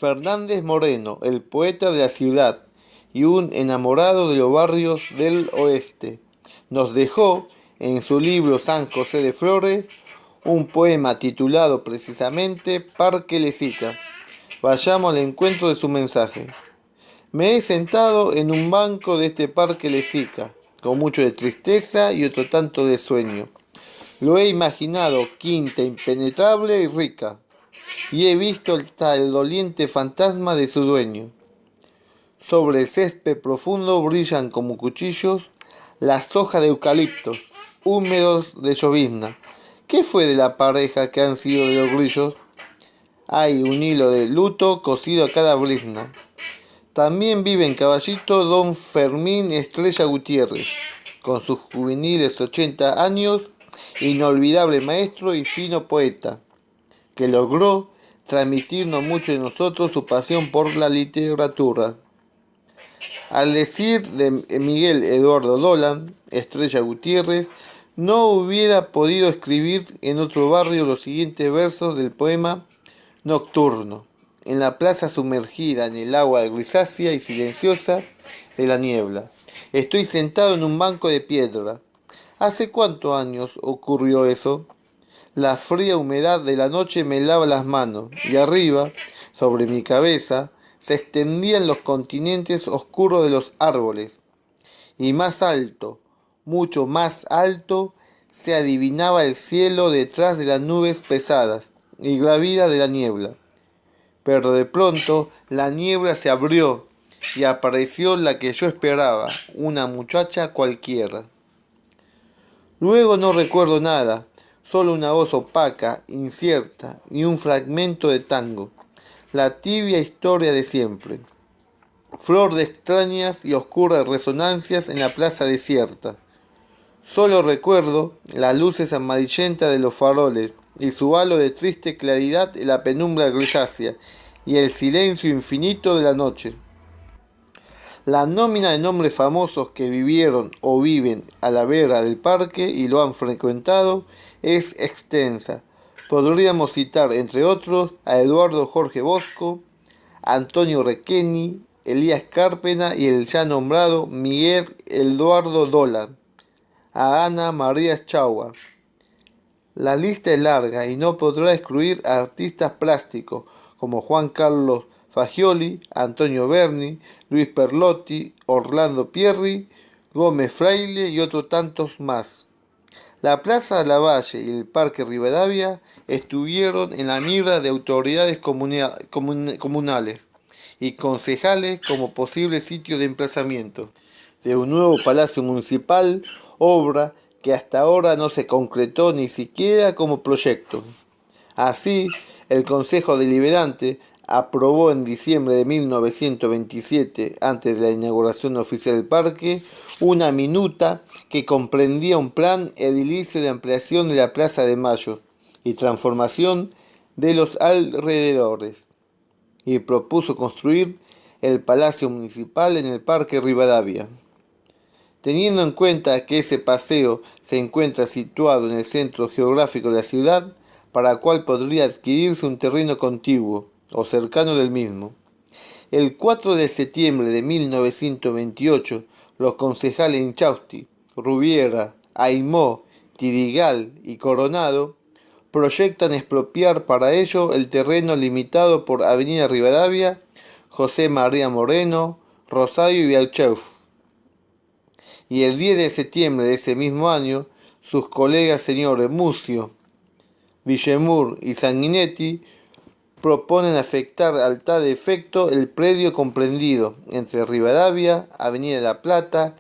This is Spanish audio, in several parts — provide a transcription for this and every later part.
Fernández Moreno, el poeta de la ciudad y un enamorado de los barrios del oeste, nos dejó en su libro San José de Flores un poema titulado precisamente Parque Lezica. Vayamos al encuentro de su mensaje. Me he sentado en un banco de este parque Lezica, con mucho de tristeza y otro tanto de sueño. Lo he imaginado quinta impenetrable y rica, y he visto el doliente fantasma de su dueño. Sobre el césped profundo brillan como cuchillos las hojas de eucalipto, húmedos de llovizna. ¿Qué fue de la pareja que han sido de los grillos? Hay un hilo de luto cosido a cada brizna. También vive en Caballito don Fermín Estrella Gutiérrez, con sus juveniles 80 años, inolvidable maestro y fino poeta, que logró transmitirnos mucho de nosotros su pasión por la literatura. Al decir de Miguel Eduardo Dolan, Estrella Gutiérrez, no hubiera podido escribir en otro barrio los siguientes versos del poema Nocturno, en la plaza sumergida en el agua grisácea y silenciosa de la niebla. Estoy sentado en un banco de piedra. ¿Hace cuántos años ocurrió eso? La fría humedad de la noche me lava las manos y arriba, sobre mi cabeza, se extendían los continentes oscuros de los árboles. Y más alto, mucho más alto, se adivinaba el cielo detrás de las nubes pesadas y gravidas de la niebla. Pero de pronto la niebla se abrió y apareció la que yo esperaba, una muchacha cualquiera. Luego no recuerdo nada, solo una voz opaca, incierta y un fragmento de tango, la tibia historia de siempre. Flor de extrañas y oscuras resonancias en la plaza desierta. Solo recuerdo las luces amarillentas de los faroles y su halo de triste claridad en la penumbra grisácea y el silencio infinito de la noche. La nómina de nombres famosos que vivieron o viven a la vera del parque y lo han frecuentado es extensa. Podríamos citar, entre otros, a Eduardo Jorge Bosco, Antonio Requeni, Elías Cárpena y el ya nombrado Miguel Eduardo Dolan, a Ana María Chaua. La lista es larga y no podrá excluir a artistas plásticos como Juan Carlos Fagioli, Antonio Berni, Luis Perlotti, Orlando Pierri, Gómez Fraile y otros tantos más. La Plaza Lavalle y el Parque Rivadavia estuvieron en la mira de autoridades comunales y concejales como posible sitio de emplazamiento de un nuevo palacio municipal, obra que hasta ahora no se concretó ni siquiera como proyecto. Así, el Consejo Deliberante aprobó en diciembre de 1927, antes de la inauguración oficial del parque, una minuta que comprendía un plan edilicio de ampliación de la Plaza de Mayo y transformación de los alrededores, y propuso construir el Palacio Municipal en el Parque Rivadavia. Teniendo en cuenta que ese paseo se encuentra situado en el centro geográfico de la ciudad, para el cual podría adquirirse un terreno contiguo o cercano del mismo. El 4 de septiembre de 1928, los concejales Inchausti, Rubiera, Aymó, Tirigal y Coronado proyectan expropiar para ello el terreno limitado por Avenida Rivadavia, José María Moreno, Rosario y Vialcheuf. Y el 10 de septiembre de ese mismo año, sus colegas señores Mucio, Villemur y Sanguinetti proponen afectar al tal efecto el predio comprendido entre Rivadavia, Avenida La Plata,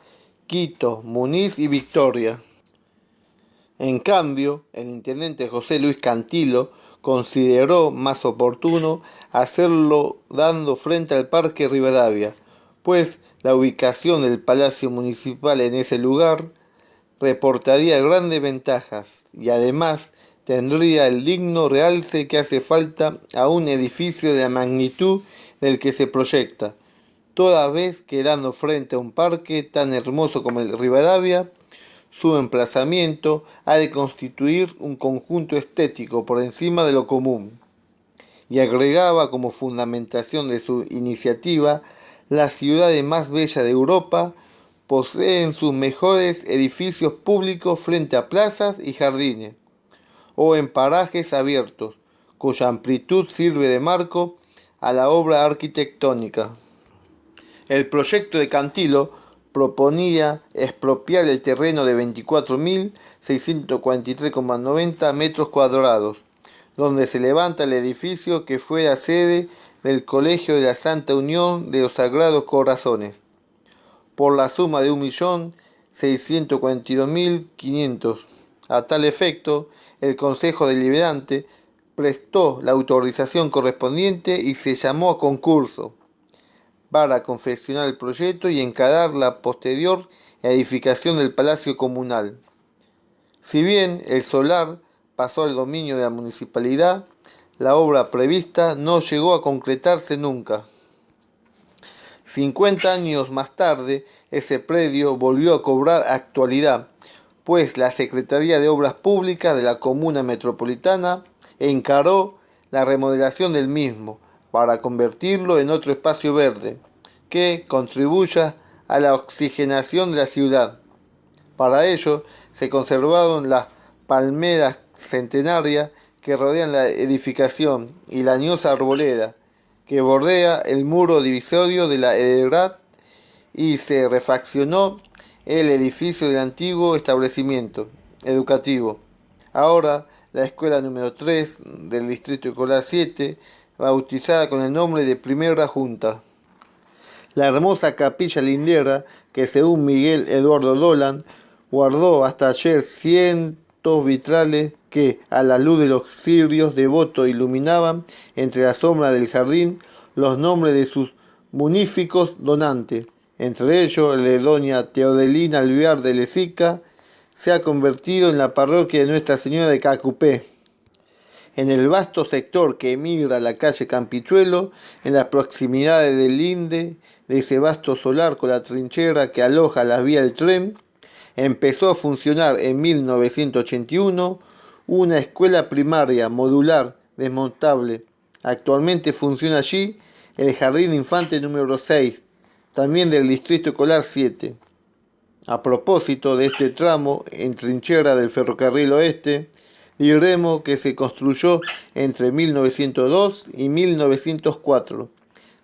Quito, Muniz y Victoria. En cambio, el intendente José Luis Cantilo consideró más oportuno hacerlo dando frente al Parque Rivadavia, pues la ubicación del Palacio Municipal en ese lugar reportaría grandes ventajas y además tendría el digno realce que hace falta a un edificio de la magnitud del que se proyecta, toda vez que dando frente a un parque tan hermoso como el Rivadavia, su emplazamiento ha de constituir un conjunto estético por encima de lo común. y agregaba como fundamentación de su iniciativa: la ciudad más bella de Europa posee en sus mejores edificios públicos frente a plazas y jardines, o en parajes abiertos, cuya amplitud sirve de marco a la obra arquitectónica. El proyecto de Cantilo proponía expropiar el terreno de 24.643,90 metros cuadrados, donde se levanta el edificio que fuera sede del Colegio de la Santa Unión de los Sagrados Corazones, por la suma de 1.642.500. A tal efecto, el Consejo Deliberante prestó la autorización correspondiente y se llamó a concurso para confeccionar el proyecto y encarar la posterior edificación del Palacio Comunal. Si bien el solar pasó al dominio de la municipalidad, la obra prevista no llegó a concretarse nunca. 50 años más tarde, ese predio volvió a cobrar actualidad, pues la Secretaría de Obras Públicas de la Comuna Metropolitana encaró la remodelación del mismo para convertirlo en otro espacio verde que contribuya a la oxigenación de la ciudad. Para ello, se conservaron las palmeras centenarias que rodean la edificación y la añosa arboleda que bordea el muro divisorio de la edad, y se refaccionó el edificio del antiguo establecimiento educativo. Ahora, la escuela número 3 del Distrito Escolar 7, bautizada con el nombre de Primera Junta. La hermosa capilla lindera, que según Miguel Eduardo Dolan, guardó hasta ayer cientos vitrales que, a la luz de los cirios devotos, iluminaban entre la sombra del jardín los nombres de sus muníficos donantes, entre ellos el de doña Teodelina Alvear de Lezica, se ha convertido en la parroquia de Nuestra Señora de Cacupé. En el vasto sector que emigra a la calle Campichuelo, en las proximidades del linde de ese vasto solar con la trinchera que aloja la vía del tren, empezó a funcionar en 1981 una escuela primaria modular desmontable. Actualmente funciona allí el Jardín Infante número 6, también del Distrito Escolar 7. A propósito de este tramo en trinchera del Ferrocarril Oeste, diremos que se construyó entre 1902 y 1904,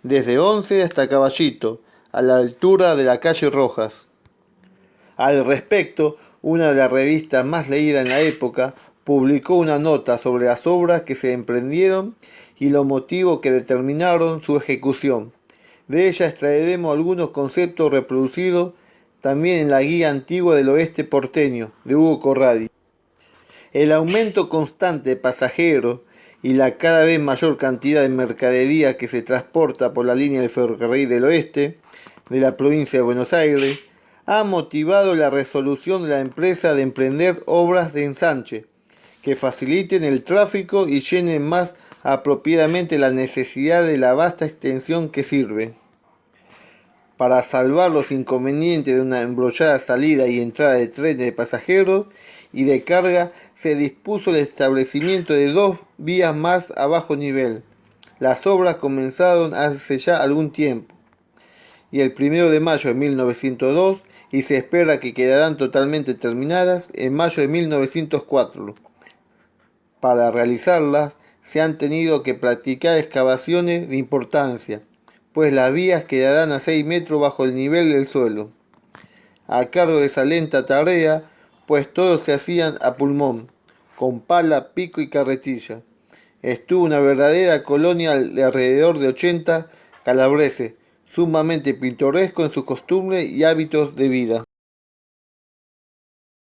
desde Once hasta Caballito, a la altura de la calle Rojas. Al respecto, una de las revistas más leídas en la época publicó una nota sobre las obras que se emprendieron y los motivos que determinaron su ejecución. De ella extraeremos algunos conceptos reproducidos también en la Guía Antigua del Oeste Porteño, de Hugo Corradi. El aumento constante de pasajeros y la cada vez mayor cantidad de mercadería que se transporta por la línea del Ferrocarril del Oeste de la provincia de Buenos Aires ha motivado la resolución de la empresa de emprender obras de ensanche que faciliten el tráfico y llenen más apropiadamente la necesidad de la vasta extensión que sirve. Para salvar los inconvenientes de una embrollada salida y entrada de trenes de pasajeros y de carga, se dispuso el establecimiento de 2 vías más a bajo nivel. Las obras comenzaron hace ya algún tiempo, y el 1 de mayo de 1902, y se espera que quedarán totalmente terminadas en mayo de 1904. Para realizarlas se han tenido que practicar excavaciones de importancia, pues las vías quedarán a 6 metros bajo el nivel del suelo. A cargo de esa lenta tarea, pues todos se hacían a pulmón, con pala, pico y carretilla. Estuvo una verdadera colonia de alrededor de 80 calabreses, sumamente pintoresco en sus costumbres y hábitos de vida.